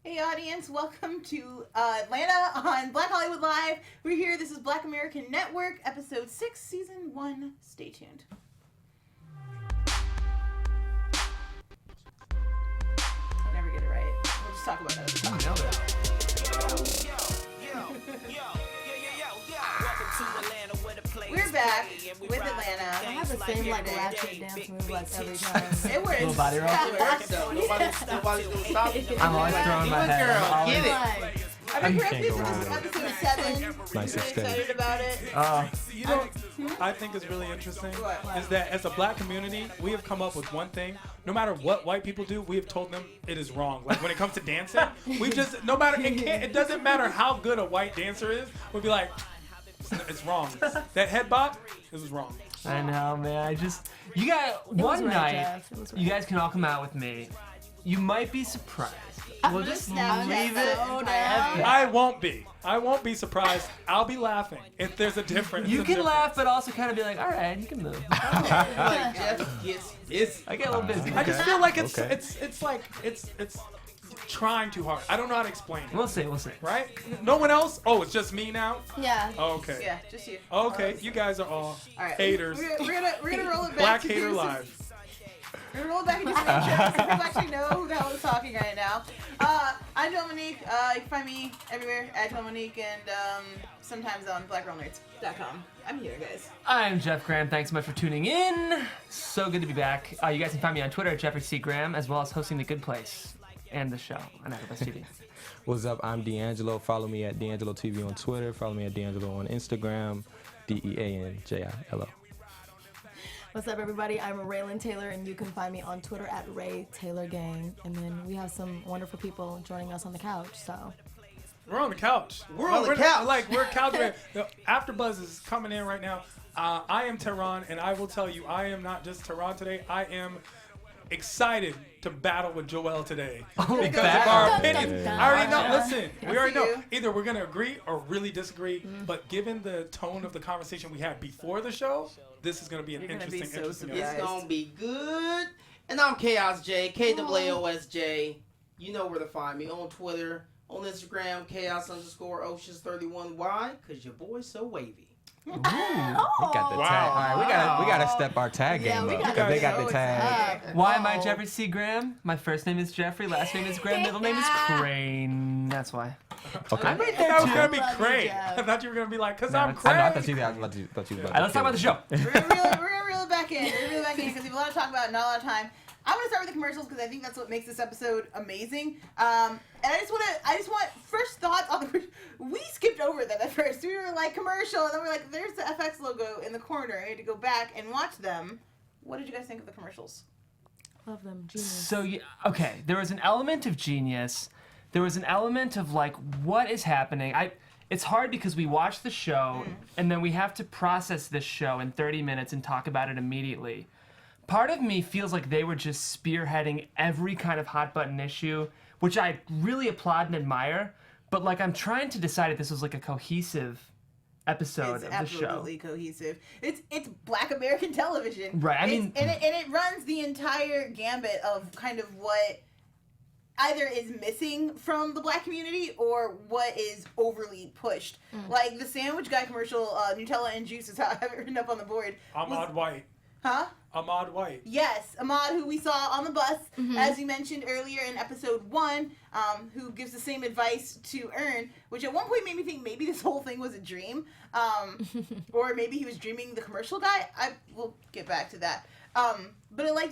Hey audience, welcome to Atlanta on Black Hollywood Live. We're here, this is Black American Network, episode 6, season 1. Stay tuned. I'll never get it right. We'll just talk about that at the top. We're back with Atlanta. I have the same ratchet dance move every time. It works. Little body roll. It works. Nobody's gonna stop you. I'm always throwing my head. Girl, get it. I've been corrected for this episode 7. Nice Really excited about it. You know, I think is really interesting is that as a black community, we have come up with one thing. No matter what white people do, we have told them it is wrong. Like when it comes to dancing, we just it doesn't matter how good a white dancer is. We'll be like, it's wrong. That head bop, it was wrong. I know, man. You got one night. You guys can all come out with me. You might be surprised. We'll just leave it. I won't be. I won't be surprised. I'll be laughing if there's a difference. You can laugh, but also kind of be like, all right, you can move. Like Jeff gets busy. I get a little busy. I just feel like it's like it's trying too hard. I don't know how to explain it. We'll see. Right? No one else? Oh, it's just me now? Yeah. Oh, okay. Yeah, just you. Okay, you guys are all right. haters. We're gonna roll it back. Black to Hater do some- Live. We're gonna roll it back and do some intros. People actually know who the hell is talking right now. I'm Monique. You can find me everywhere at Monique and sometimes on blackgirlnerds.com. I'm here, guys. I'm Jeff Graham. Thanks so much for tuning in. So good to be back. You guys can find me on Twitter at Jeffrey C. Graham, as well as hosting The Good Place and the show on AfterBuzz TV. What's up? I'm DeAnJilo. Follow me at DeAnJilo TV on Twitter. Follow me at DeAnJilo on Instagram. DeAnJilo. What's up, everybody? I'm Rhelin Taylor, and you can find me on Twitter at Ray Taylor Gang. And then we have some wonderful people joining us on the couch. So We're on the couch. We're on the couch. We're couch. The AfterBuzz is coming in right now. I am Tehran, and I will tell you, I am not just Tehran today. I am excited to battle with Joelle today because of our opinions. I already know. Listen, we already know. Either we're gonna agree or really disagree. But given the tone of the conversation we had before the show, this is gonna be an interesting episode. It's gonna be good. And I'm Chaos J, KAOSJ. You know where to find me on Twitter, on Instagram, Chaos_Oceans31. Why? Cause your boy's so wavy. We got the tag. All right, we gotta step our tag game up because they got the tag. Why am I Jeffrey C. Graham? My first name is Jeffrey, last name is Graham, middle name is Crane. That's why. Okay. I'm right I there thought you too. were gonna be Love you, Craig. Jeff. I thought you were gonna be like, cause No, I'm it's- Craig. I thought you was about to. All right, let's talk about the show. We're gonna reel it back in. We're gonna reel it back in because we have a lot to talk about, not a lot of time. I'm gonna start with the commercials because I think that's what makes this episode amazing. And I just want first thoughts on the. We skipped over them at first. We were like commercial, and then we were like, "There's the FX logo in the corner." I had to go back and watch them. What did you guys think of the commercials? love them. Genius. So, okay, there was an element of genius. There was an element of like, what is happening? It's hard because we watch the show and then we have to process this show in 30 minutes and talk about it immediately. Part of me feels like they were just spearheading every kind of hot button issue, which I really applaud and admire. But like, I'm trying to decide if this was like a cohesive episode of the show. It's absolutely cohesive. It's Black American television. Right. I mean, and it runs the entire gambit of kind of what either is missing from the Black community or what is overly pushed. Like the sandwich guy commercial, Nutella and juice is how I have it written up on the board. Ahmad White. Huh? Ahmad White. Yes, Ahmad, who we saw on the bus, as you mentioned earlier in episode 1, who gives the same advice to Earn, which at one point made me think maybe this whole thing was a dream, or maybe he was dreaming the commercial guy. We'll get back to that. But I like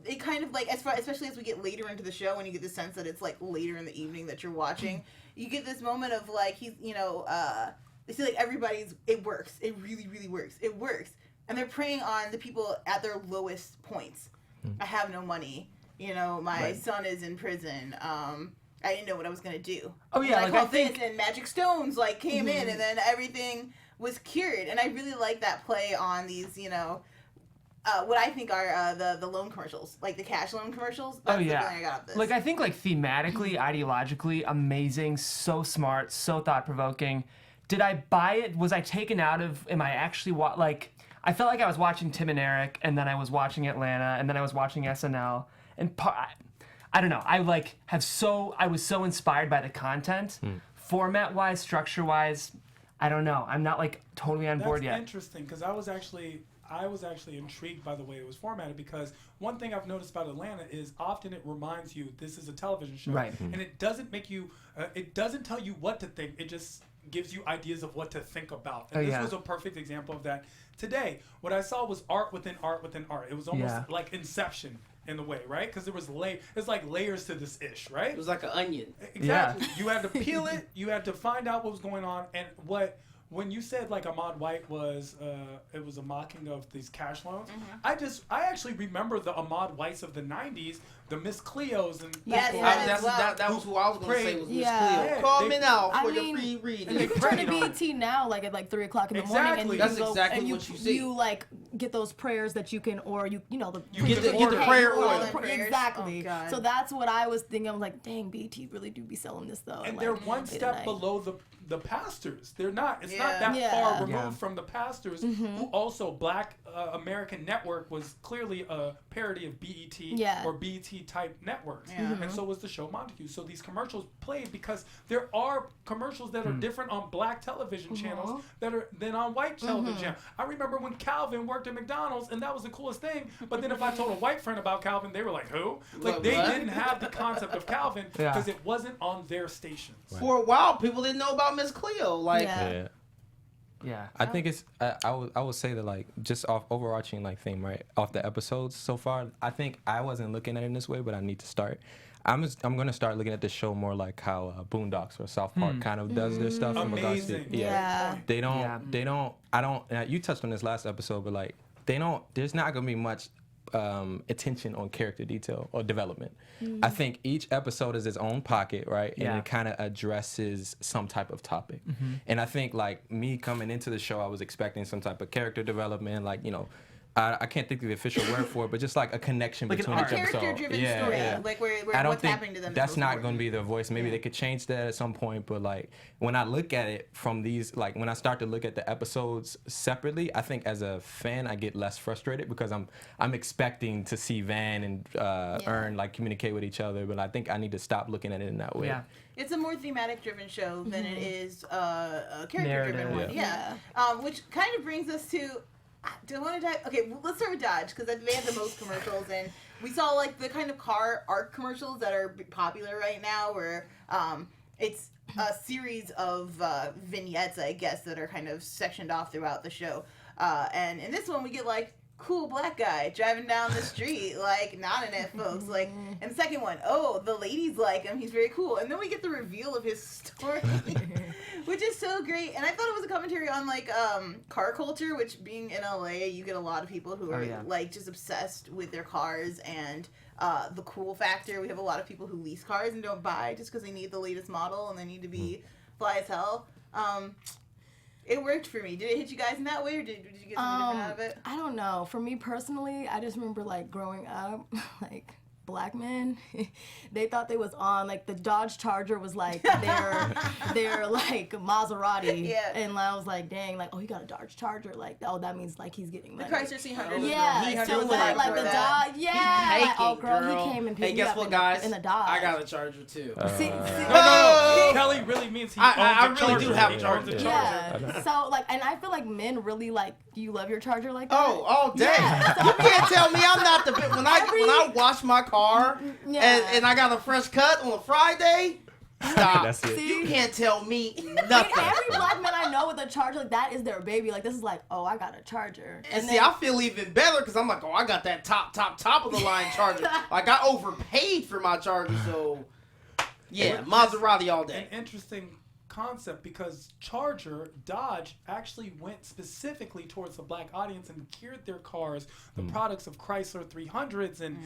it kind of like, especially as we get later into the show, and you get the sense that it's like later in the evening that you're watching, you get this moment of like, they feel like it works. It really, really works. It works. And they're preying on the people at their lowest points. I have no money. My son is in prison. I didn't know what I was going to do. Oh, yeah. I think and magic stones came in, and then everything was cured. And I really like that play on these, what I think are the loan commercials, like the cash loan commercials. That's the feeling I got of this. I think thematically, ideologically, amazing, so smart, so thought-provoking. Did I buy it? Was I taken out of, am I actually, I felt like I was watching Tim and Eric, and then I was watching Atlanta, and then I was watching SNL. And I don't know. I was so inspired by the content, format-wise, structure-wise. I don't know. I'm not like totally on board yet. That's interesting because I was actually intrigued by the way it was formatted, because one thing I've noticed about Atlanta is often it reminds you this is a television show, right? And it doesn't make you, it doesn't tell you what to think. It just gives you ideas of what to think about. And this was a perfect example of that. Today, what I saw was art within art within art. It was almost like Inception in a way, right? Because there was it's like layers to this ish, right? It was like an onion. Exactly. You had to peel it. You had to find out what was going on. And when you said like Ahmad White was, it was a mocking of these cash loans. I actually remember the Ahmad Whites of the '90s, the Miss Cleos and Yes, that was who I was going to say was Miss Yeah. Cleo. Call me now I for mean, your free reading. You can turn to BET now, like at like 3 o'clock in the morning, and you That's can go, exactly and what you see. You like get those prayers that you can, or you know the You get the prayer oil. Exactly. Oh, God. So that's what I was thinking. I was like, dang, BET really do be selling this though. And like, they're one late at step night. below the pastors. They're not. It's not that Yeah. far removed from the pastors. Who also Black American Network was clearly a parody of BET or BET type networks, and so was the show Montague. So these commercials played because there are commercials that are different on Black television channels than on white television channels. I remember when Calvin worked at McDonald's, and that was the coolest thing. But then if I told a white friend about Calvin, they were like, "Who?" Like they didn't have the concept of Calvin because it wasn't on their stations. For a while, people didn't know about Miss Cleo. Like, Yeah. I think it's I would say that like just off overarching like theme, right, off the episodes so far, I think I wasn't looking at it in this way, but I need to start. I'm gonna start looking at the show more like how Boondocks or South Park kind of does their stuff. Amazing. They don't. I don't. You touched on this last episode, but like they don't. There's not gonna be much attention on character detail or development. I think each episode is its own pocket, right? And it kind of addresses some type of topic. And I think like me coming into the show, I was expecting some type of character development, like, you know, I can't think of the official word for it, but just like a connection like between each episode. Character-driven story, like where I don't what's think happening to them. that's not going to be their voice. Maybe they could change that at some point, but like when I look at it from these, like when I start to look at the episodes separately, I think as a fan I get less frustrated because I'm expecting to see Van and Earn like communicate with each other, but I think I need to stop looking at it in that way. Yeah. It's a more thematic-driven show than it is a character-driven one. Yeah. Which kind of brings us to. Do I want to dive? Okay, well, let's start with Dodge because they have the most commercials, and we saw like the kind of car art commercials that are popular right now, where it's a series of vignettes, I guess, that are kind of sectioned off throughout the show. And in this one, we get like cool black guy driving down the street, like nodding at folks. Like, and the second one, oh, the ladies like him. He's very cool. And then we get the reveal of his story, which is so great. And I thought it was a commentary on like car culture, which being in LA, you get a lot of people who are like just obsessed with their cars and the cool factor. We have a lot of people who lease cars and don't buy just because they need the latest model and they need to be fly as hell. It worked for me. Did it hit you guys in that way, or did you get something different out of it? I don't know. For me personally, I just remember like growing up, like black men, they thought they was on like the Dodge Charger was like their like Maserati. Yeah. And I was like, dang, like, oh, he got a Dodge Charger, like, oh, that means like he's getting money. The Chrysler C100. Yeah, so that, like the Dodge, like, oh girl, he came and picked hey, me guess up what, in guys? the Dodge. I got a Charger too. See, No. Kelly really means he owns I a really Charger. do have a He Charger. owns a Charger. Yeah. So like, and I feel like men really like, do you love your Charger like that? Oh, all day. Yeah. You can't tell me I'm not the when I wash my car and I got a fresh cut on a Friday. Stop. That's it. You can't tell me Like, nothing. every black man I know with a Charger, like that is their baby. Like this is like, oh, I got a Charger. And see, I feel even better because I'm like, oh, I got that top of the line Charger. Like I overpaid for my Charger, so yeah, Maserati all day. An interesting concept because Dodge actually went specifically towards the black audience and geared their cars, the products of Chrysler 300s and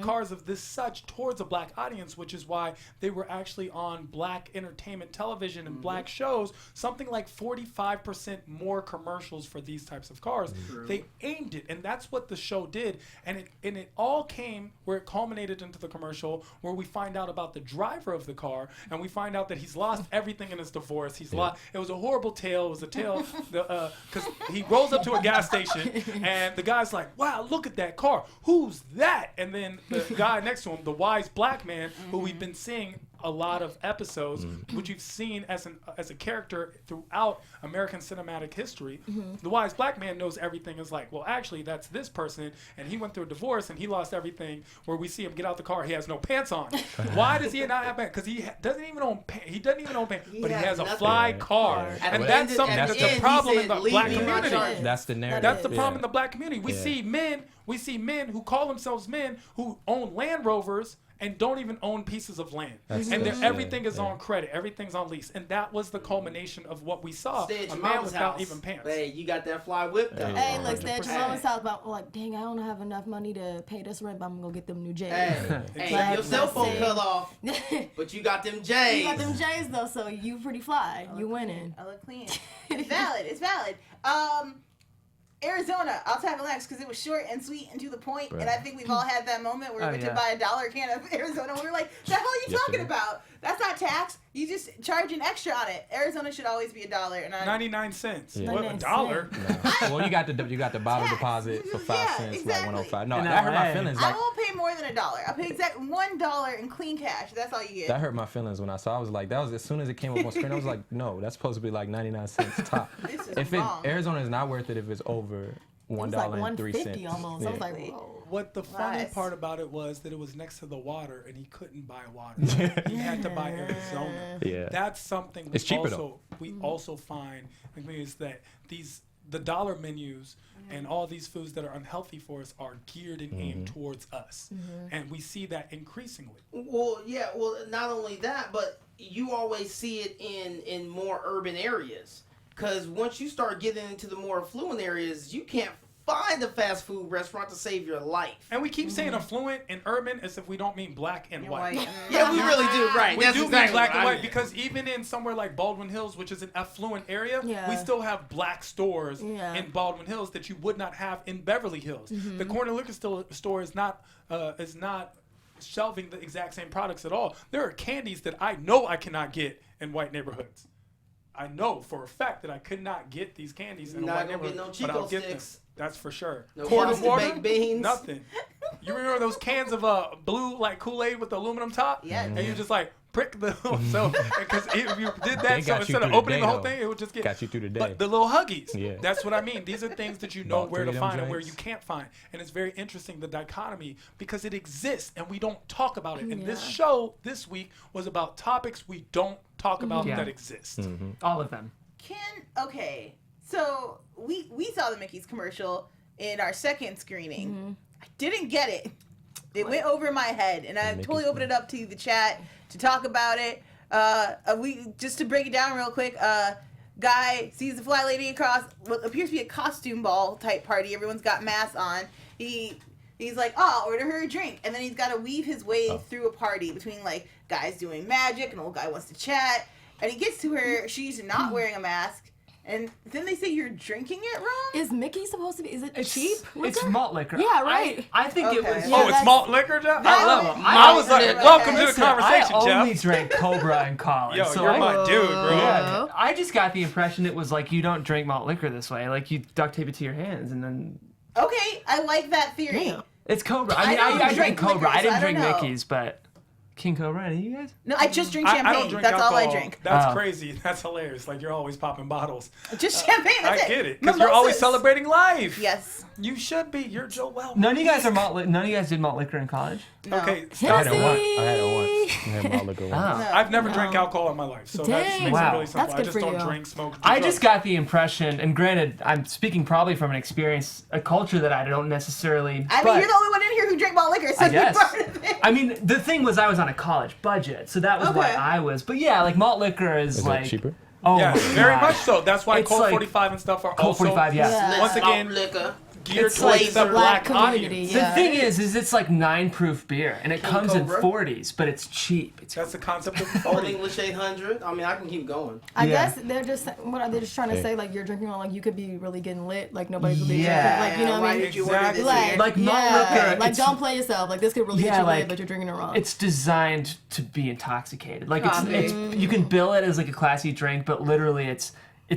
cars of this such towards a black audience, which is why they were actually on black entertainment television and black shows, something like 45% more commercials for these types of cars. They aimed it, and that's what the show did, and it all came where it culminated into the commercial where we find out about the driver of the car and we find out that he's lost everything everything in his divorce. It was a horrible tale. It was a tale because he rolls up to a gas station and the guy's like, wow, look at that car. Who's that? And then the guy next to him, the wise black man, who we've been seeing a lot of episodes, which you've seen as a character throughout American cinematic history. The wise black man knows everything. Is like, well, actually, that's this person, and he went through a divorce, and he lost everything. Where we see him get out the car, he has no pants on. Why does he not have pants? Because he doesn't even own pants. He doesn't even own pants, but he has a fly car, and that's something that's the problem in the black community. That's the narrative. That's the problem in the black community. We see men who call themselves men who own Land Rovers and don't even own pieces of land. Everything is on credit. Everything's on lease. And that was the culmination of what we saw. Stay a man without even pants. Hey, you got that fly whip though. Hey, look, Stitch, you always talk about, like, dang, I don't have enough money to pay this rent, but I'm going to go get them new J's. Hey, your cell phone cut off, but you got them J's. You got them J's, though, so you pretty fly. You winning. I look clean. It's valid. It's valid. Arizona, I'll tackle next because it was short and sweet and to the point, and I think we've all had that moment where we went to buy $1 can of Arizona. We were like, "The hell are you talking about? That's not tax. You just charge an extra on it." Arizona should always be $1. And 99 cents. Yeah. What, $1? No. Well, you got the bottle Tax. deposit for 5 cents, exactly. like 105. No, In that hurt my LA. feelings. I Like, won't pay more than $1. I'll pay exact $1 in clean cash. That's all you get. that hurt my feelings when I saw. I was like, that was as soon as it came up on screen. I was like, no, that's supposed to be like 99 cents top. This is If wrong. Arizona is not worth it if it's over It was $1 like and 3 cents. $1.50 almost. I was like, whoa. What the funny Lies. part about it was that it was next to the water and he couldn't buy water. He had to buy Arizona. Yeah. That's something It's cheaper, though. we also find is that the dollar menus and all these foods that are unhealthy for us are geared and aimed towards us. And we see that increasingly. Well, yeah. Well, not only that, but you always see it in more urban areas. Because once you start getting into the more affluent areas, you can't find a fast food restaurant to save your life. And we keep saying affluent and urban as if we don't mean black and white. Yeah, we really do. Right. We That's do exactly mean black what and I white mean. because even in somewhere like Baldwin Hills, which is an affluent area, Yeah. we still have black stores Yeah. in Baldwin Hills that you would not have in Beverly Hills. The corner liquor store is not shelving the exact same products at all. There are candies that I know I cannot get in white neighborhoods. I know for a fact that I could not get these candies in a Not white gonna neighborhood, get no but Chico I'll get them. sticks. That's for sure. No Quart of frosted water, baked beans. nothing. You remember those cans of blue like Kool-Aid with the aluminum top? Yeah. And you just like prick the so because if you did that, They so got you instead of through the opening day, the whole though. thing, it would just get Got you through the day. But the little huggies, Yeah. that's what I mean. These are things that you know Bought where to 3 of them find and where joints. you can't find, and it's very interesting the dichotomy because it exists and we don't talk about it. And this show this week was about topics we don't talk about Yeah. that exist. All of them. Okay, so we saw the Mickey's commercial in our second screening. I didn't get it. It went over my head, and I Mickey's totally opened it up to the chat to talk about it. We just to break it down real quick. Guy sees the fly lady across what appears to be a costume ball type party. Everyone's got masks on. He's like, oh, I'll order her a drink. And then he's got to weave his way through a party between, like, guys doing magic, an old guy wants to chat. And he gets to her, she's not wearing a mask. And then they say you're drinking it wrong? Is Mickey supposed to be? Is it cheap? It's liquor? malt liquor. Yeah, right. I think it Okay. was. Yeah, Oh, it's that's- malt liquor, Jeff? I love them. I was like, liquor. welcome to the Listen, conversation, I only Jeff. drank Cobra in college. Yo, so you're I, my dude, bro. Yeah, I just got the impression it was like you don't drink malt liquor this way. Like you duct tape it to your hands and then Okay, I like that theory. Yeah. it's Cobra. I I mean, don't I drank drink Cobra. liquor, I didn't so I drink don't know. Mickey's, but King Cobra. Any of you guys? No, I just drink champagne. I don't drink That's alcohol. all I drink. That's Oh. crazy. That's hilarious. Like you're always popping bottles. Just champagne, that's I it. get it. Because you're always Mimosas. celebrating life. Yes. You should be. You're Joelle. None of you guys are none of you guys did malt liquor in college. No. Okay, I stop. had it once. I had malt liquor once. Oh. No. I've never drank alcohol in my life, so that just Dang. makes Wow. it really simple. That's I good just for don't you. drink, smoke, do I just drugs. got the impression, and granted, I'm speaking probably from an experience, a culture that I don't necessarily. I mean, but- you're the only one in here who drank malt liquor, so I you're guess. part of it. I mean, the thing was, I was on a college budget, so that was why Okay. I was. But yeah, like malt liquor is Is like it cheaper? Oh, Yeah, my very God. much so. That's why It's Colt like- 45 and stuff are Colt also 45, yes. Yeah. once again liquor. geared It's towards like the the black black community, audience. yeah. The thing is it's like 9 proof beer, and it King comes Cobra. in 40s, but it's cheap. It's That's the concept of Old 40. English 800. I mean, I can keep going. I Yeah. guess they're just what are they just trying to say? Like you're drinking on, like you could be really getting lit, like nobody's really Yeah. drinking, like you know what Why I mean? did you order this Exactly. here? Like malt yeah, liquor, like it's- don't play yourself. Like this could really Yeah, get you like, lit, but you're drinking it wrong. It's designed to be intoxicated. Like Coffee. it's you can bill it as like a classy drink, but literally it's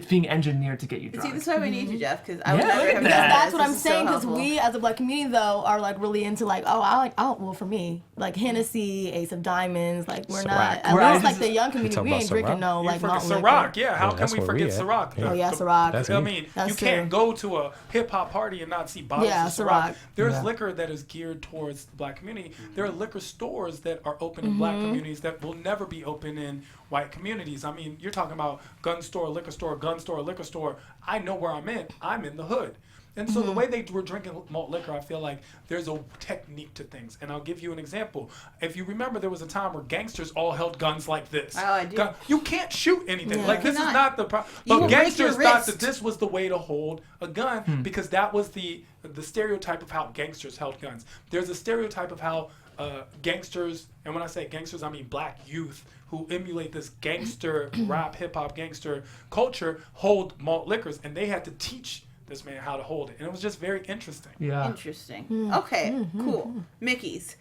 being engineered to get you See, drunk. this is why we need you, Jeff, because I would Yeah, never look at have that. done That's this. what I'm This is so saying, because helpful. we as a black community though are like really into like well for me like Hennessy, Ace of Diamonds, like we're not Ciroc. at Right. least like the young community talking we ain't about drinking Ciroc? no You like forget malt Ciroc, liquor. yeah. How can that's we where forget we at. Ciroc? Oh yeah, Ciroc. That's I me. mean, That's you can't true. go to a hip hop party and not see bottles Yeah, of Ciroc. Ciroc. There's Yeah. liquor that is geared towards the black community. There are liquor stores that are open in black communities that will never be open in white communities. I mean, you're talking about gun store, liquor store, gun store, liquor store. I know where I'm in. I'm in the hood. And so the way they were drinking malt liquor, I feel like there's a technique to things. And I'll give you an example. If you remember, there was a time where gangsters all held guns like this. Oh, I do. You can't shoot anything. Yeah. Like, this is Cannot. not the problem. You But will break gangsters your thought wrist. that this was the way to hold a gun because that was the stereotype of how gangsters held guns. There's a stereotype of how gangsters, and when I say gangsters, I mean black youth who emulate this gangster rap, hip hop gangster culture, hold malt liquors, and they had to teach this man how to hold it, and it was just very interesting. Yeah. Interesting. Okay, cool. Mickey's.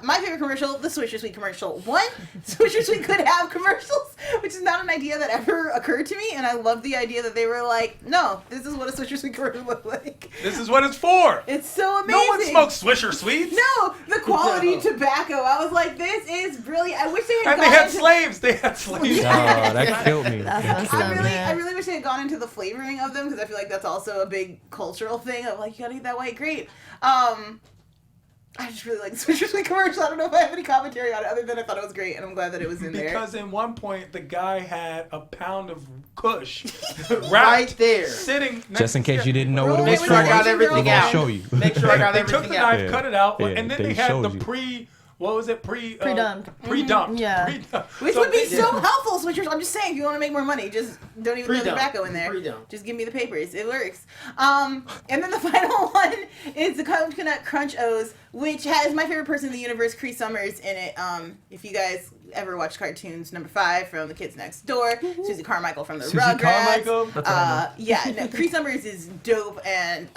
My favorite commercial, the Swisher Sweet commercial. One, Swisher Sweet could have commercials, which is not an idea that ever occurred to me, and I love the idea that they were like, no, this is what a Swisher Sweet commercial looks like. This is what it's for. It's so amazing. No one smokes Swisher Sweets. No, the quality No. tobacco. I was like, this is brilliant. I wish they had And they gone had into- slaves. They had slaves. Oh, that killed me. That's That what's killed up, me. I man. really wish they had gone into the flavoring of them, because I feel like that's also a big cultural thing of like, you gotta eat that white grape. I just really like the Swisher Sweet commercial. I don't know if I have any commentary on it other than I thought it was great, and I'm glad that it was in there. Because in one point, the guy had a pound of Kush Right wrapped, there. sitting next Just in to case you didn't know what Roll it it was with for, Make sure I got Asian everything girl. I'll out. show you. Make sure I got They took the everything out. knife, Yeah. cut it out, Yeah, and then they they had the showed you. what was it? Pre-dumped. Pre-dumped. Yeah. Pre-dumped. Which So would be they- so helpful, Switchers. I'm just saying, if you want to make more money, just don't even throw the Pre-dump. tobacco in there. Pre-dump. Just give me the papers. It works. And then the final one is the Coconut Crunch O's, which has my favorite person in the universe, Cree Summers, in it. If you guys ever watched cartoons, number 5 from The Kids Next Door, Susie Carmichael from the Susie Rugrats. Carmichael? That's what I know. Yeah, no, Cree Summers is dope and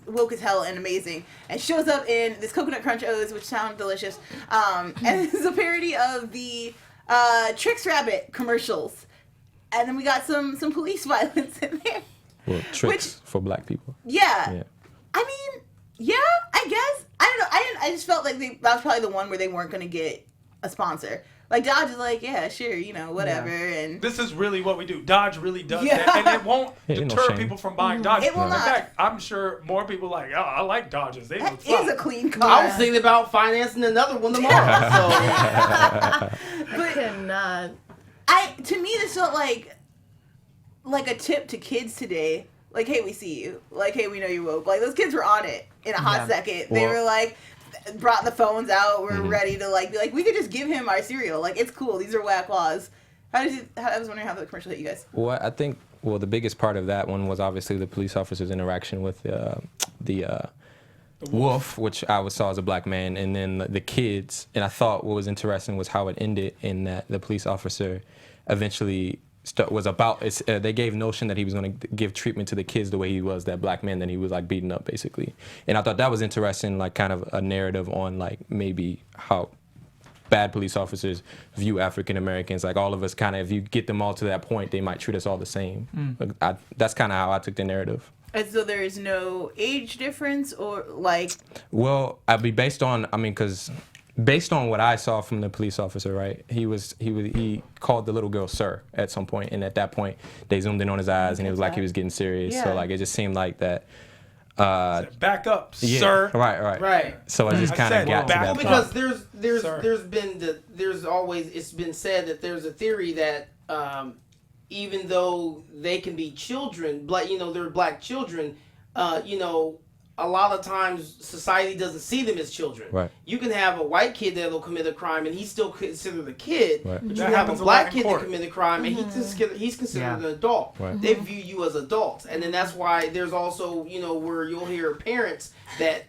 woke as hell and amazing, and shows up in this Coconut Crunch O's, which sound delicious. And this is a parody of the Trix Rabbit commercials. And then we got some police violence in there. Well, tricks for black people. Yeah. Yeah. I mean, yeah, I guess. I don't know. I just felt like that was probably the one where they weren't going to get a sponsor. Like, Dodge is like, yeah, sure, whatever. And This is really what we do. Dodge really does Yeah. that, and it won't Yeah, ain't no deter shame. people from buying Dodge. It will In not. fact, I'm sure more people like, oh, I like Dodges. They that look fly. is a clean car. I was thinking about financing another one tomorrow. So But Cannot. to me, this felt like a tip to kids today. Like, hey, we see you. Like, hey, we know you're woke. Like, those kids were on it in a hot Yeah. second. They Well- were like, brought the phones out. We're ready to be like, we could just give him our cereal. Like, it's cool. These are whack laws. I was wondering how the commercial hit you guys. Well, I think the biggest part of that one was obviously the police officer's interaction with the wolf, which I saw as a black man, and then the kids. And I thought what was interesting was how it ended in that the police officer eventually was about. They gave notion that he was going to give treatment to the kids the way he was that black man that he was like beating up basically. And I thought that was interesting, like kind of a narrative on like maybe how bad police officers view African Americans. Like all of us kind of, if you get them all to that point, they might treat us all the same. That's kind of how I took the narrative. And so there is no age difference or like. Well, based on what I saw from the police officer, right? He called the little girl sir at some point, and at that point they zoomed in on his eyes, and it was like he was getting serious. Yeah. So like it just seemed like that. Back up, Yeah, sir. Right. So I just I kind said of got to back that up. point. because Sir. there's always it's been said that there's a theory that even though they can be children, they're black children, a lot of times society doesn't see them as children. Right. You can have a white kid that'll commit a crime and he's still considered a kid, Right. but That you can have a happens a black lot in kid that court. commit a crime and he's considered an adult. Right. They view you as adults, and then that's why there's also where you'll hear parents that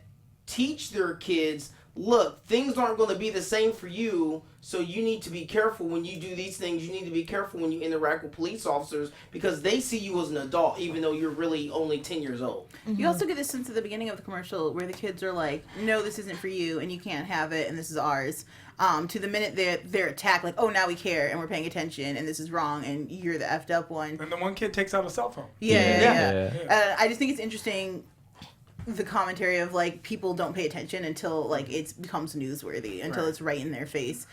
teach their kids, look, things aren't going to be the same for you. So you need to be careful when you do these things. You need to be careful when you interact with police officers because they see you as an adult, even though you're really only 10 years old. You also get this sense at the beginning of the commercial where the kids are like, no, this isn't for you and you can't have it and this is ours. To the minute they're attacked, like, oh, now we care and we're paying attention and this is wrong and you're the effed up one. And the one kid takes out a cell phone. Yeah. I just think it's interesting, the commentary of like people don't pay attention until like it becomes newsworthy, until it's right in their face.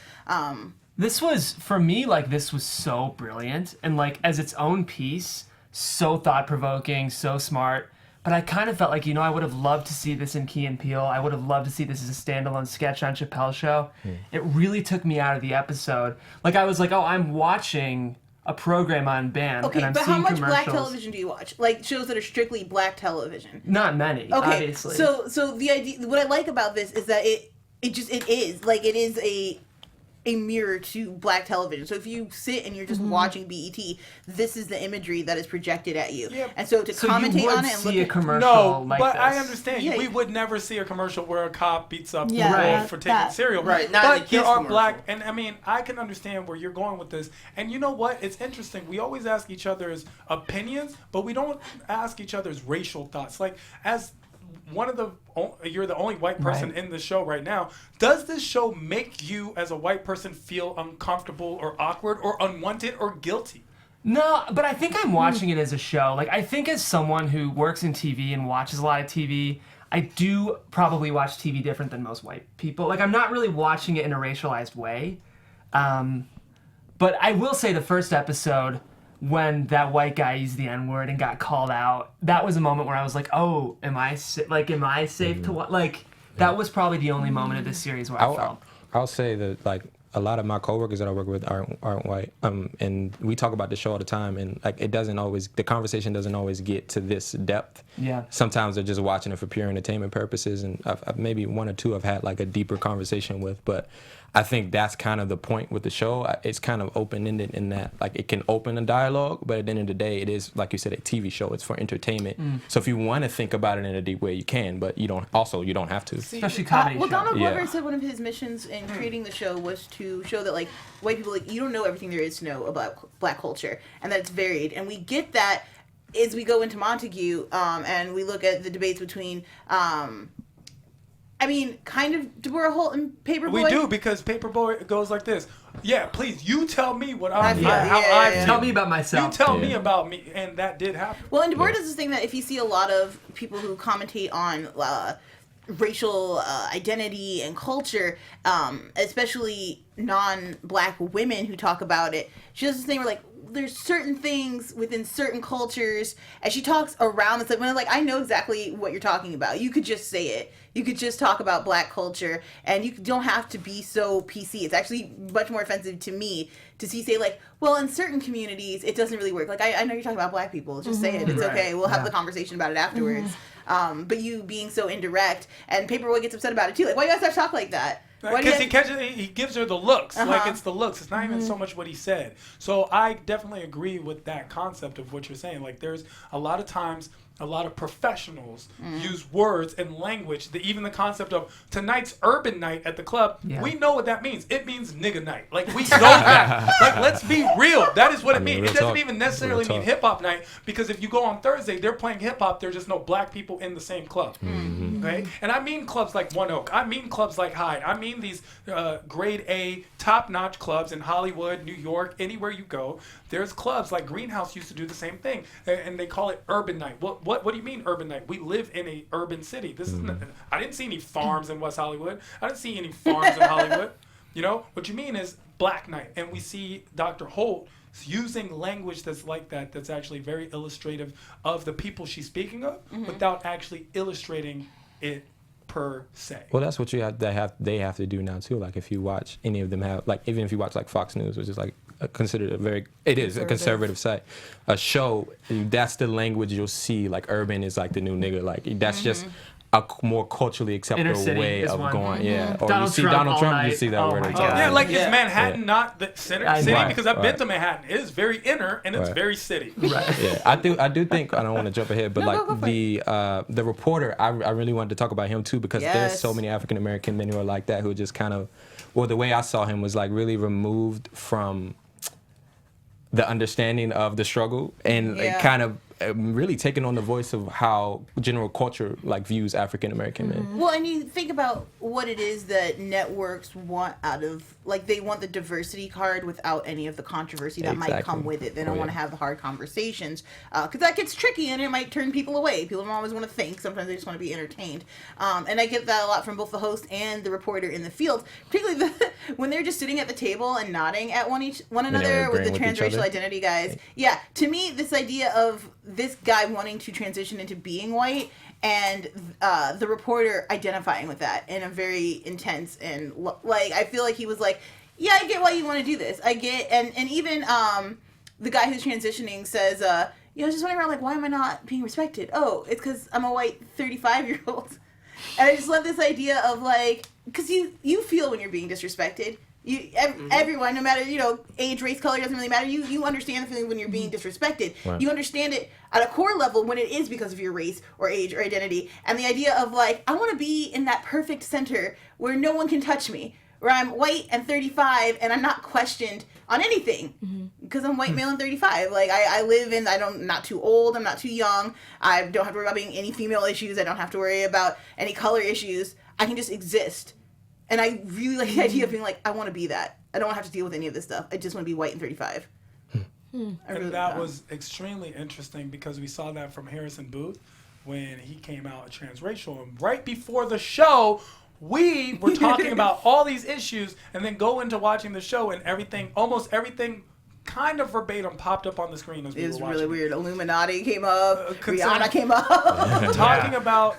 This was, for me, like, this was so brilliant and, like, as its own piece, so thought-provoking, so smart. But I kind of felt like, I would have loved to see this in Key and Peele. I would have loved to see this as a standalone sketch on Chappelle's Show. It really took me out of the episode. Like, I was like, oh, I'm watching a program on B.A.N. Okay, and I'm but seeing how much commercials. black television do you watch? Like shows that are strictly black television? Not many, Okay, obviously. so the idea, what I like about this is that it is a mirror to black television. So if you sit and you're just watching BET, this is the imagery that is projected at you. Yeah. And so to So commentate you would on it and look see a at commercial No, like but this. I understand. Yeah. We would never see a commercial where a cop beats up Yeah, the right. wolf for taking that- cereal. Right, not in But the there kids' are commercial. black, and I mean, I can understand where you're going with this. And you know what? It's interesting. We always ask each other's opinions, but we don't ask each other's racial thoughts. Like, as you're the only white person Right. in the show right now. Does this show make you, as a white person, feel uncomfortable or awkward or unwanted or guilty? No, but I think I'm watching it as a show. Like, I think as someone who works in TV and watches a lot of TV, I do probably watch TV different than most white people. Like, I'm not really watching it in a racialized way. But I will say the first episode, when that white guy used the N-word and got called out, that was a moment where I was like, oh, am I safe to watch? Like, that was probably the only moment of this series where I felt. I'll say that, like, a lot of my coworkers that I work with aren't white, and we talk about the show all the time, and like the conversation doesn't always get to this depth. Yeah. Sometimes they're just watching it for pure entertainment purposes, and I've maybe one or two I've had like a deeper conversation with, but I think that's kind of the point with the show. It's kind of open-ended in that, like, it can open a dialogue, but at the end of the day, it is, like you said, a TV show. It's for entertainment. So if you want to think about it in a deep way, you can, but you don't have to. Especially comedy well, shows. Donald Glover Yeah. said one of his missions in creating the show was to show that, like, white people, like, you don't know everything there is to know about black culture, and that it's varied. And we get that as we go into Montague, and we look at the debates between, kind of Deborah Holt and Paperboy. We do, because Paperboy goes like this. Yeah, please, you tell me what I I feel. feel. Yeah, How I yeah. feel. Tell me about You myself. tell me about me, and that did happen. Well, and Deborah does this thing that if you see a lot of people who commentate on racial identity and culture, especially non-black women who talk about it, she does this thing where, like, there's certain things within certain cultures, and she talks around this, like, when I'm like, I know exactly what you're talking about. You could just say it. You could just talk about black culture, and you don't have to be so PC. It's actually much more offensive to me to see, say, like, well, in certain communities, it doesn't really work. Like, I know you're talking about black people. Just say it. It's Right. okay. We'll have Yeah. the conversation about it afterwards. But you being so indirect, and Paperboy gets upset about it, too. Like, why you guys have to talk like that? Why do you Because guys- he gives her the looks. Like, Uh-huh. it's the looks. It's not even so much what he said. So I definitely agree with that concept of what you're saying. Like, there's a lot of times, a lot of professionals use words and language. Even the concept of tonight's urban night at the club, Yeah. we know what that means. It means nigga night. Like, we know that. Like, let's be real. That is what it means. real It doesn't talk. even necessarily Real mean talk. hip hop night, because if you go on Thursday, they're playing hip hop. There's just no black people in the same club. Okay? And I mean clubs like One Oak. I mean clubs like Hyde. I mean these grade A, top-notch clubs in Hollywood, New York, anywhere you go. There's clubs like Greenhouse used to do the same thing, and they call it urban night. What do you mean urban night? We live in a urban city. This is not, I didn't see any farms in West Hollywood. I didn't see any farms in Hollywood. You know, what you mean is black night. And we see Dr. Holt using language that's like that, that's actually very illustrative of the people she's speaking of, without actually illustrating it per se. Well, that's what they have to do now too. Like, if you watch any of them have, like, even if you watch like Fox News, which is like considered a conservative site, a show, that's the language you'll see. Like, urban is like the new nigga. Like, that's just more culturally acceptable city way is of one. going. Yeah. Or Donald you see Trump Donald all Trump, night. you see that Oh word my all the God. time. Yeah, like Yeah. is Manhattan not the center I city? know. Because I've been Right. to Manhattan. It is very inner and it's Right. very city. Yeah, I do think I don't want to jump ahead, but No, like go for the reporter, I really wanted to talk about him too because there's Yes. so many African American men who are like that who just kind of, well, the way I saw him was like really removed from the understanding of the struggle and like, Yeah. kind of really taking on the voice of how general culture like views African American men. Well, and you think about what it is that networks want out of, like, they want the diversity card without any of the controversy that might come Exactly. with it. They don't Oh, want to yeah. have the hard conversations because that gets tricky and it might turn people away. People don't always want to think. Sometimes they just want to be entertained. And I get that a lot from both the host and the reporter in the field, particularly when they're just sitting at the table and nodding at one another with the agreeing with each transracial other. identity guys. Yeah, to me, this idea of this guy wanting to transition into being white and the reporter identifying with that in a very intense and like I feel like he was like, yeah, I get why you want to do this. I get and even the guy who's transitioning says, you know, I was just wondering around like, why am I not being respected? Oh, it's because I'm a white 35-year-old. And I just love this idea of like, because you feel when you're being disrespected. Everyone, no matter, you know, age, race, color, doesn't really matter. You understand the feeling when you're being disrespected. Right. You understand it at a core level when it is because of your race or age or identity. And the idea of like, I want to be in that perfect center where no one can touch me, where I'm white and 35 and I'm not questioned on anything because I'm white, male, and 35. Like I live in, I'm not too old, I'm not too young. I don't have to worry about being any female issues. I don't have to worry about any color issues. I can just exist. And I really like the idea of being like, I want to be that. I don't have to deal with any of this stuff. I just want to be white and 35. And that was extremely interesting because we saw that from Harrison Booth when he came out transracial. And right before the show, we were talking about all these issues and then go into watching the show and everything, almost everything kind of verbatim popped up on the screen as we It were was watching. really weird. Illuminati came up. Concern- Rihanna came up.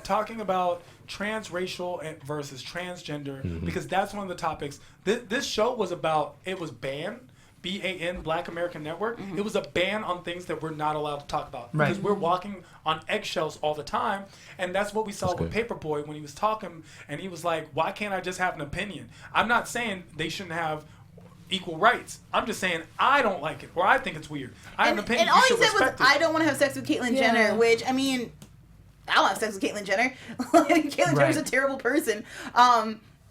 talking about transracial versus transgender because that's one of the topics. This show was about. It was B.A.N. B.A.N. Black American Network. It was a ban on things that we're not allowed to talk about because we're walking on eggshells all the time, and that's what we saw with Paperboy when he was talking, and he was like, "Why can't I just have an opinion?" I'm not saying they shouldn't have equal rights. I'm just saying I don't like it or I think it's weird. I have an opinion. And all You he should said was, respect it. I don't want to have sex with Caitlyn Yeah. Jenner, which, I mean, I don't have sex with Caitlyn Jenner. Caitlyn Jenner's a terrible person.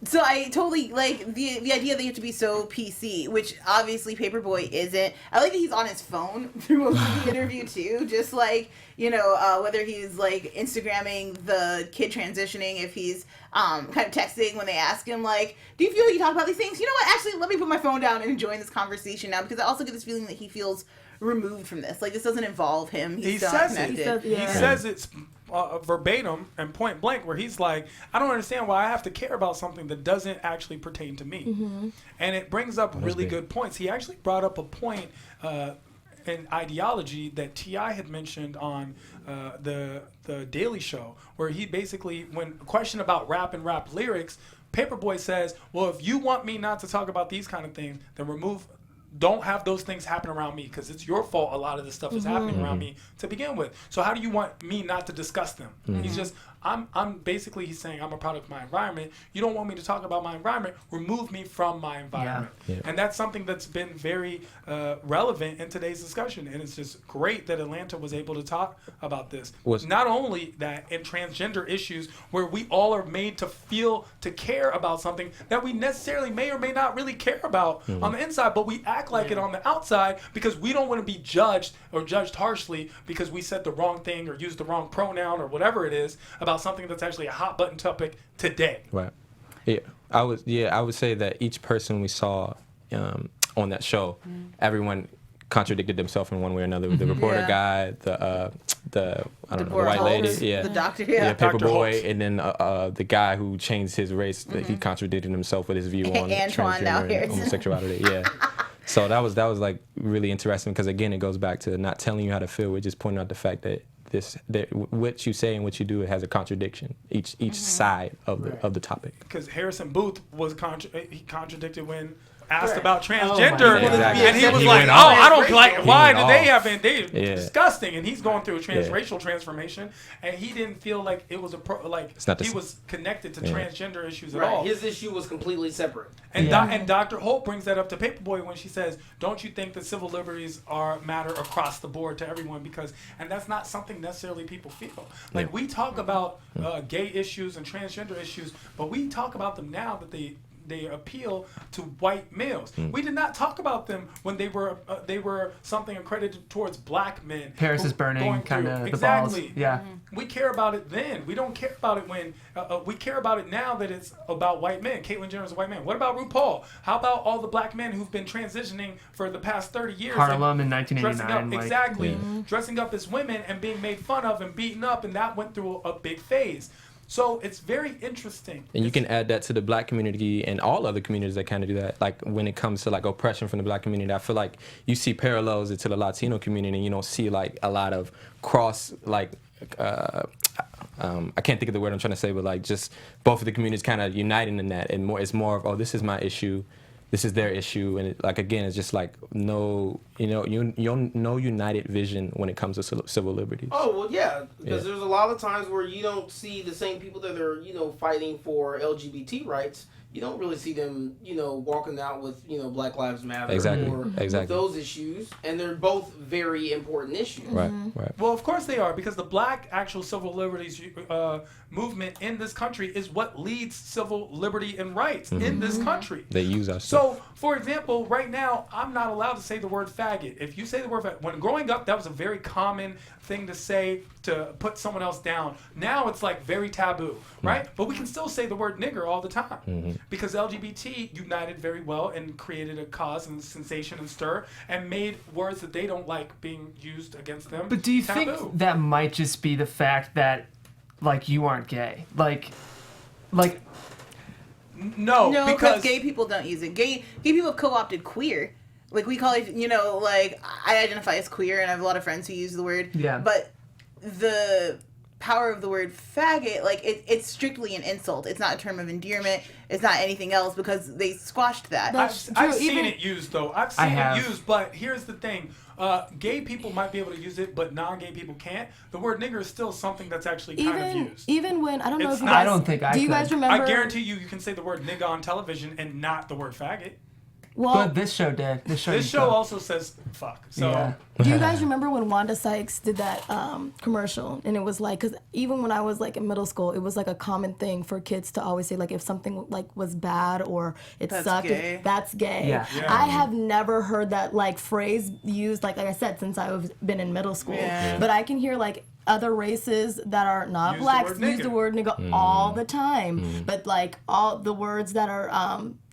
So I totally like the idea that you have to be so PC, which obviously Paperboy isn't. I like that he's on his phone through most of the interview too, just like, you know, whether he's like Instagramming the kid transitioning, if he's kind of texting when they ask him like, do you feel like you talk about these things? You know what, actually let me put my phone down and enjoy this conversation now, because I also get this feeling that he feels removed from this. Like this doesn't involve him. He's He still says connected. it. He says it's verbatim and point blank where he's like, I don't understand why I have to care about something that doesn't actually pertain to me. And it brings up really good points. He actually brought up a point in ideology that T.I. had mentioned on the Daily Show, where he basically, when questioned about rap and rap lyrics, Paperboy says, well, if you want me not to talk about these kind of things, then don't have those things happen around me because it's your fault a lot of this stuff is happening around me to begin with. So how do you want me not to discuss them? He's just, I'm basically, he's saying I'm a product of my environment. You don't want me to talk about my environment. Remove me from my environment. Yeah. And that's something that's been very relevant in today's discussion. And it's just great that Atlanta was able to talk about this. Not only that, in transgender issues where we all are made to feel, to care about something that we necessarily may or may not really care about on the inside, but we act like it on the outside because we don't want to be judged or judged harshly because we said the wrong thing or used the wrong pronoun or whatever it is about something that's actually a hot button topic today. Right. Yeah. I would say that each person we saw on that show, everyone contradicted themselves in one way or another. The reporter guy, the the white lady, the doctor, Paperboy, and then the guy who changed his race. He contradicted himself with his view on Antoine now transgender and homosexuality. Yeah. So that was like really interesting because again it goes back to not telling you how to feel. We're just pointing out the fact that what you say and what you do, it has a contradiction each side of the topic. Because Harrison Booth was he contradicted when asked Right. about my transgender, God. Exactly. and he was He like, went "Oh, off. I don't like. He Why went do they off. have? They Yeah. disgusting." And he's going through a transracial transformation, and he didn't feel like it was It's not the he same. was connected to Yeah. transgender issues at Right. all. His issue was completely separate. And, Yeah. and Dr. Holt brings that up to Paperboy when she says, "Don't you think that civil liberties are matter across the board to everyone?" And that's not something necessarily people feel. Like Yeah. we talk about gay issues and transgender issues, but we talk about them now that they appeal to white males. We did not talk about them when they were something accredited towards black men. Paris who is burning, going kind through- of the exactly. balls. Yeah. We care about it then. We don't care about it when we care about it now that it's about white men. Caitlyn Jenner's a white man. What about RuPaul? How about all the black men who've been transitioning for the past 30 years? Harlem in dressing 1989. up like, exactly, Yeah. dressing up as women and being made fun of and beaten up, and that went through a big phase. So it's very interesting. And you can add that to the black community and all other communities that kind of do that. Like when it comes to like oppression from the black community, I feel like you see parallels to the Latino community, and you don't see like a lot of cross like. I can't think of the word I'm trying to say, but like just both of the communities kind of uniting in that, and it's more of, oh, this is my issue, this is their issue, and like again, it's just like no united vision when it comes to civil liberties. Oh well, yeah, because Yeah. there's a lot of times where you don't see the same people that are fighting for LGBT rights. You don't really see them walking out with Black Lives Matter Exactly. or Exactly. with those issues, and they're both very important issues. Right, right. Well, of course they are, because the black actual civil liberties movement in this country is what leads civil liberty and rights in this country. They use our stuff. So, for example, right now, I'm not allowed to say the word faggot. If you say the word faggot, when growing up, that was a very common thing to say to put someone else down. Now it's like very taboo, right? But we can still say the word nigger all the time because LGBT united very well and created a cause and sensation and stir and made words that they don't like being used against them But do you taboo. think that might just be the fact that, like, you aren't gay? Like, No, No, because gay people don't use it. Gay people have co-opted queer. Like we call it, like I identify as queer, and I have a lot of friends who use the word. Yeah. But the power of the word faggot, like it's strictly an insult. It's not a term of endearment. It's not anything else because they squashed that. I've true, seen even- it used though. I've I seen have. it used, but here's the thing: gay people might be able to use it, but non-gay people can't. The word nigger is still something that's actually kind of used. Even when I don't know It's if you not- guys, I don't think I do you could. guys remember? I guarantee you can say the word nigga on television and not the word faggot. Well, but this show did. This show. This used show to. also says fuck. So Yeah. do you guys remember when Wanda Sykes did that commercial? And it was like, because even when I was like in middle school, it was like a common thing for kids to always say like if something like was bad or it That's sucked, gay. that's gay. Yeah. Yeah. I have never heard that like phrase used, like I said, since I've been in middle school. Yeah. But I can hear like other races that are not Use the blacks word use the nigger. word nigga all the time. But like all the words that are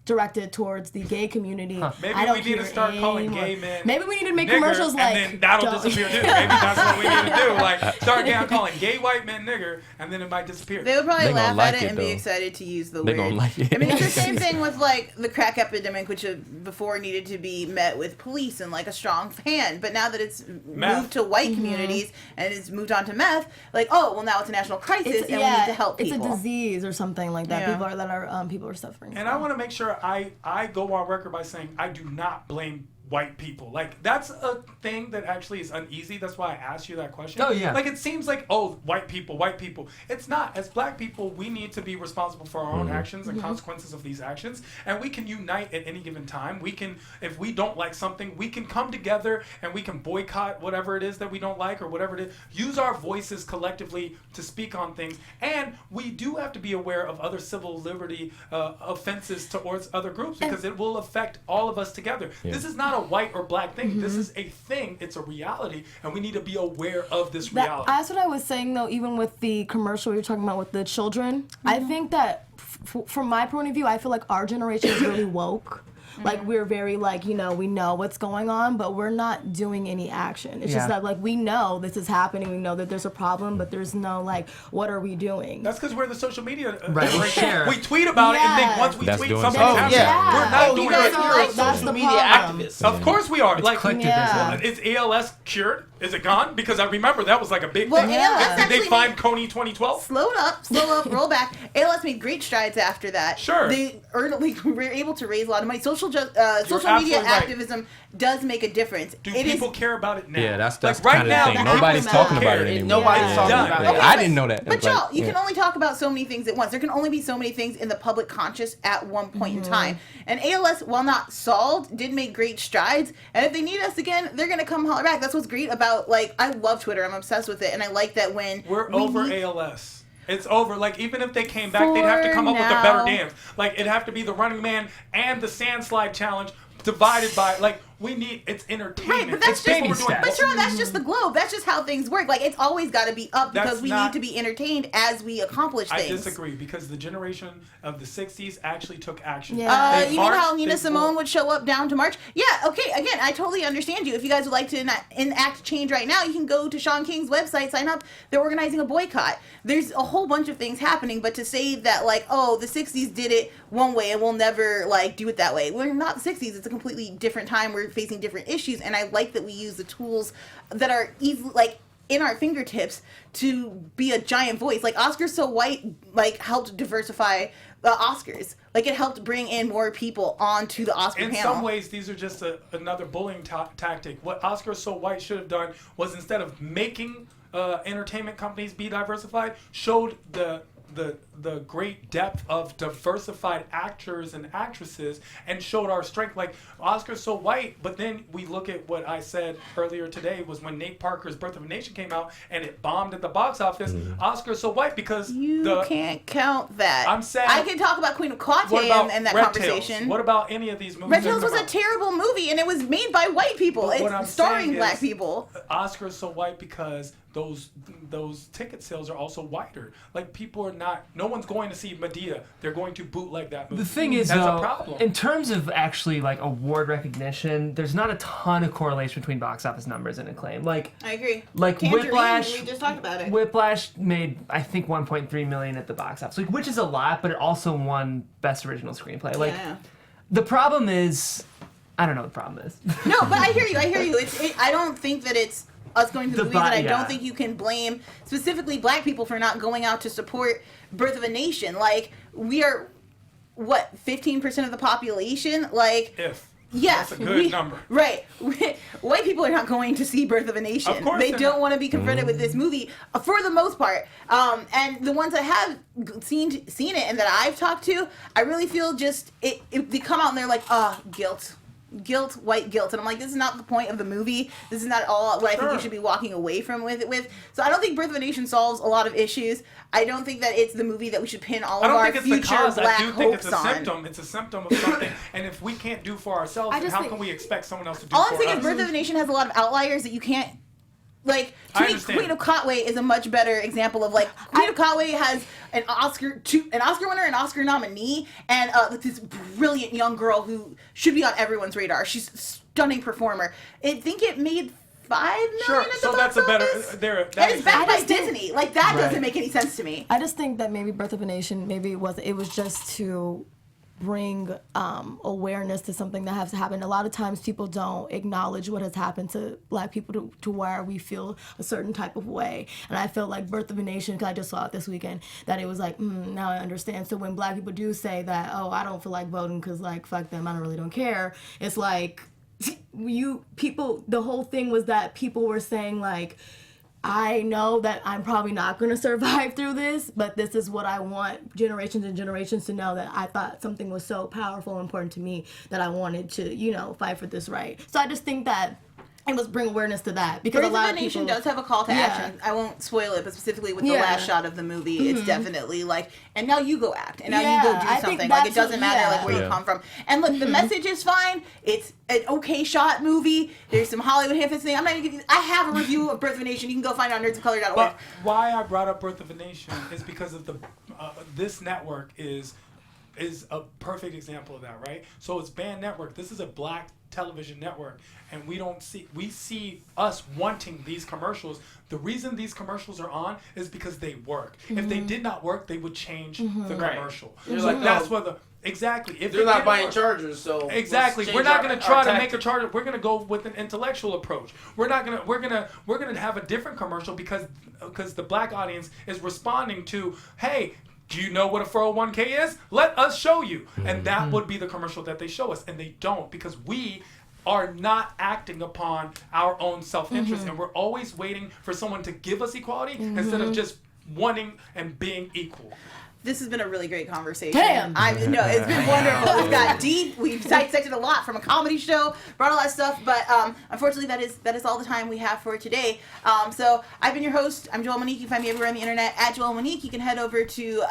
directed towards the gay community, maybe I don't we need to hear start calling anymore. gay men. Maybe we need to make nigger, commercials like and then that'll don't- disappear too. Maybe that's what we need to do. Like start calling gay white men nigger, and then it might disappear. They would probably They gonna laugh like at it, it and be though. excited to use the They word. gonna like it. I mean, it's the same thing with like the crack epidemic, which before needed to be met with police and like a strong hand, but now that it's Meth. moved to white communities and it's moved on to meth, like now it's a national crisis and we need to help people. It's a disease or something like that. Yeah. People are suffering. And from. I want to make sure I go on record by saying I do not blame white people. Like that's a thing that actually is uneasy. That's why I asked you that question. Oh, yeah. Like it seems like white people. It's not. As black people, we need to be responsible for our own actions and consequences of these actions, and we can unite at any given time. We can, if we don't like something, we can come together and we can boycott whatever it is that we don't like or whatever it is. Use our voices collectively to speak on things, and we do have to be aware of other civil liberty offenses towards other groups because it will affect all of us together. Yeah. This is not a white or black thing. This is a thing. It's a reality, and we need to be aware of this reality. That's what I was saying though. Even with the commercial you're talking about with the children, I think that from my point of view, I feel like our generation is really woke. Like we're very like, we know what's going on, but we're not doing any action. It's just Yeah. that like we know this is happening, we know that there's a problem, but there's no like, what are we doing? That's because we're the social media. Right, we share. We tweet about it, and then once we That's tweet doing something something. happens, Yeah. we're not Oh, doing you guys it. are You're a like, that's social the media problem. activist. Of course we are. It's Like, clicked Yeah. at this. is ALS cured? Is it gone? Because I remember that was like a big Well, thing. ALS Did they actually find Coney 2012? Slow up, roll back. ALS made great strides after that. Sure. They were able to raise a lot of money. Social media absolutely right. activism does make a difference. Do people care about it now? Yeah, that's like kind right of now. the thing. Nobody's talking about it anymore. Nobody's talking Done. about Yeah, it. I didn't know that. But Like, y'all, you yeah. can only talk about so many things at once. There can only be so many things in the public conscious at one point in time. And ALS, while not solved, did make great strides. And if they need us again, they're gonna come holler back. That's what's great about, like, I love Twitter. I'm obsessed with it, and I like that when We're we over need- ALS. It's over. Like, even if they came back, they'd have to come up with a better now. dance. Like, it'd have to be the Running Man and the Sand Slide Challenge divided by, like, we need, it's entertainment. Right, but that's It's just what we're doing. But Sharon, that's just the globe. That's just how things work. Like, it's always got to be up because That's we not- need to be entertained as we accomplish I things. disagree, because the generation of the 60s actually took action. Yeah. They You mean how marched, Nina they Simone fought. would show up down to march? Yeah, okay, again, I totally understand you. If you guys would like to enact change right now, you can go to Sean King's website, sign up. They're organizing a boycott. There's a whole bunch of things happening, but to say that, like, oh, the 60s did it one way and we'll never, like, do it that way. We're not the 60s. It's a completely different time. We're facing different issues, and I like that we use the tools that are easily, like, in our fingertips to be a giant voice. Like, Oscars So White, like, helped diversify the Oscars. Like, it helped bring in more people onto the Oscar In panel. some ways, these are just another bullying tactic. What Oscar So White should have done was, instead of making entertainment companies be diversified, showed the great depth of diversified actors and actresses, and showed our strength. Like, Oscar So White, but then we look at what I said earlier today was when Nate Parker's Birth of a Nation came out and it bombed at the box office. Oscar So White, because You can't count that. I'm saying- I can talk about Queen of what Kwate about and that Red conversation. Tails? What about any of these movies? Red that Tails come was a out? terrible movie, and it was made by white people. But what I'm It's starring saying black is- people. Oscar So White because those ticket sales are also wider. Like, people are not. No one's going to see Medea. They're going to bootleg that movie. The thing is, that's though, a problem. in terms of actually like award recognition, there's not a ton of correlation between box office numbers and acclaim. Like I agree. Like Tangerine, Whiplash, we just talked about it. Whiplash made I think 1.3 million at the box office, like, which is a lot, but it also won Best Original Screenplay. Like, Yeah. the problem is, I don't know what the problem is. No, but I hear you. I don't think that it's us going to the The movies, and I yeah. don't think you can blame specifically black people for not going out to support Birth of a Nation. Like, we are, what, 15% of the population? Like, yeah, That's a good number. Right. White people are not going to see Birth of a Nation. Of course they they're don't not. want to be confronted with this movie for the most part. And the ones that have seen it and that I've talked to, I really feel just they come out and they're like, guilt, white guilt, and I'm like, this is not the point of the movie. This is not all what I think you should be walking away from with it with. So I don't think Birth of a Nation solves a lot of issues. I don't think that it's the movie that we should pin all I of don't our think it's the future cause. black I do think hopes it's a on. symptom. It's a symptom of something. And if we can't do for ourselves, I then just how think- can we expect someone else to do All for I'm saying us? is Birth of a Nation has a lot of outliers that you can't. Like, I to me, understand. Queen of Katwe is a much better example of, like, Queen of Katwe has an Oscar winner, an Oscar nominee, and this brilliant young girl who should be on everyone's radar. She's a stunning performer. I think it made $5 million Sure, at the so box that's a better. office. That And is it's backed I by just think- Disney. Like, that Right. doesn't make any sense to me. I just think that maybe Birth of a Nation, maybe it was just to bring awareness to something that has happened. A lot of times people don't acknowledge what has happened to black people to where we feel a certain type of way. And I feel like Birth of a Nation, because I just saw it this weekend, that it was like, now I understand. So when black people do say that, oh, I don't feel like voting because, like, fuck them, I really don't care, it's like, the whole thing was that people were saying, like, I know that I'm probably not going to survive through this, but this is what I want generations and generations to know, that I thought something was so powerful and important to me that I wanted to, fight for this right. So I just think that it was bring awareness to that, because Birth a lot of a of Nation people does have a call to Yeah. action. I won't spoil it, but specifically with the Yeah. last shot of the movie, it's definitely like, and now you go act, and now you Yeah, go I do think something. Like, it that's doesn't what- matter like where you Yeah. come from. And look, the message is fine. It's an okay shot movie. There's some Hollywood hits thing. I have a review of Birth of a Nation. You can go find it on nerdsofcolor.org. But why I brought up Birth of a Nation is because of this network is is a perfect example of that, right? So it's B.A.N Network. This is a black television network, and we see us wanting these commercials. The reason these commercials are on is because they work. If they did not work, they would change the commercial. You're like, that's what the exactly. If they're not buying chargers, so exactly, we're not going to try to make a charger. We're going to go with an intellectual approach. We're going to have a different commercial because the black audience is responding to, hey, do you know what a 401k is? Let us show you. And that would be the commercial that they show us. And they don't, because we are not acting upon our own self-interest. And we're always waiting for someone to give us equality instead of just wanting and being equal. This has been a really great conversation. Damn. No, it's been wonderful. We've got deep. We've dissected a lot from a comedy show, brought all that stuff. But unfortunately, that is all the time we have for today. So I've been your host. I'm Joelle Monique. You can find me everywhere on the internet at Joelle Monique. You can head over to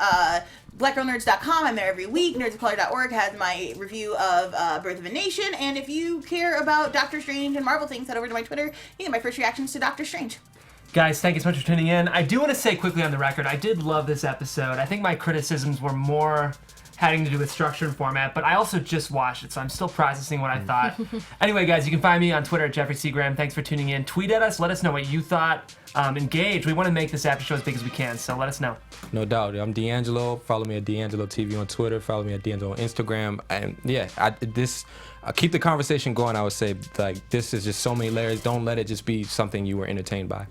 blackgirlnerds.com. I'm there every week. Nerdsofcolor.org has my review of Birth of a Nation. And if you care about Doctor Strange and Marvel things, head over to my Twitter. You get my first reactions to Doctor Strange. Guys, thank you so much for tuning in. I do want to say quickly on the record, I did love this episode. I think my criticisms were more having to do with structure and format, but I also just watched it, so I'm still processing what I thought. Anyway, guys, you can find me on Twitter at Jeffrey C. Graham. Thanks for tuning in. Tweet at us. Let us know what you thought. Engage. We want to make this after show as big as we can, so let us know. No doubt. I'm DeAnJilo. Follow me at DeAnJilo TV on Twitter. Follow me at DeAnJilo on Instagram. And yeah, keep the conversation going. I would say, like, this is just so many layers. Don't let it just be something you were entertained by.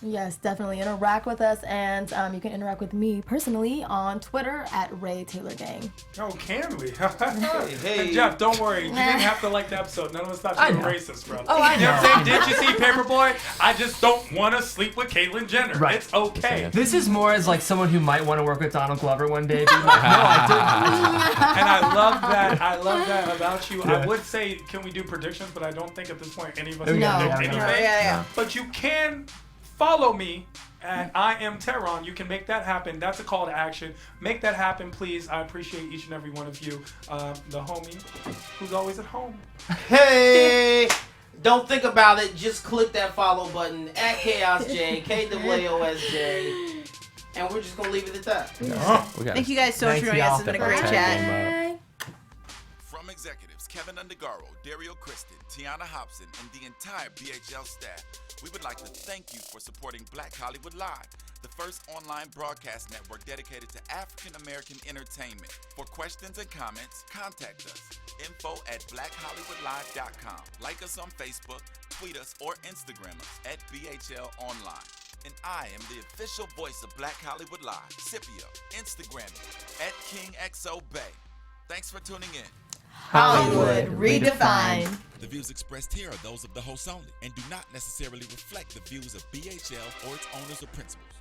Yes, definitely interact with us, and you can interact with me personally on Twitter at Ray Taylor Gang. Oh, can we? Hey. And Jeff, don't worry. You didn't have to like the episode. None of us thought you were racist, bro. Oh, I You know know. what I'm saying? Did you see Paperboy? I just don't want to sleep with Caitlyn Jenner. Right. It's okay. This is more as like someone who might want to work with Donald Glover one day. Being like, no, I And I love that. I love that about you. Yeah. I would say, can we do predictions? But I don't think at this point any of us No. can No. predict No. anything. Yeah. But you can follow me at I am Tehran. You can make that happen. That's a call to action. Make that happen, please. I appreciate each and every one of you. The homie who's always at home. Hey, don't think about it. Just click that follow button at ChaosJ, KAASJ, and we're just gonna leave it at that. Thank you guys so much Thanks, for joining us. y'all. It's been a great Tag chat. game, From executives Kevin Undergaro, Dario Kristen, Tiana Hobson, and the entire BHL staff, we would like to thank you for supporting Black Hollywood Live, the first online broadcast network dedicated to African American entertainment. For questions and comments, contact us. info@blackhollywoodlive.com. Like us on Facebook, tweet us, or Instagram us at BHL Online. And I am the official voice of Black Hollywood Live, Scipio, Instagram at KingXOBay. Thanks for tuning in. Hollywood redefined. The views expressed here are those of the host only and do not necessarily reflect the views of BHL or its owners or principals.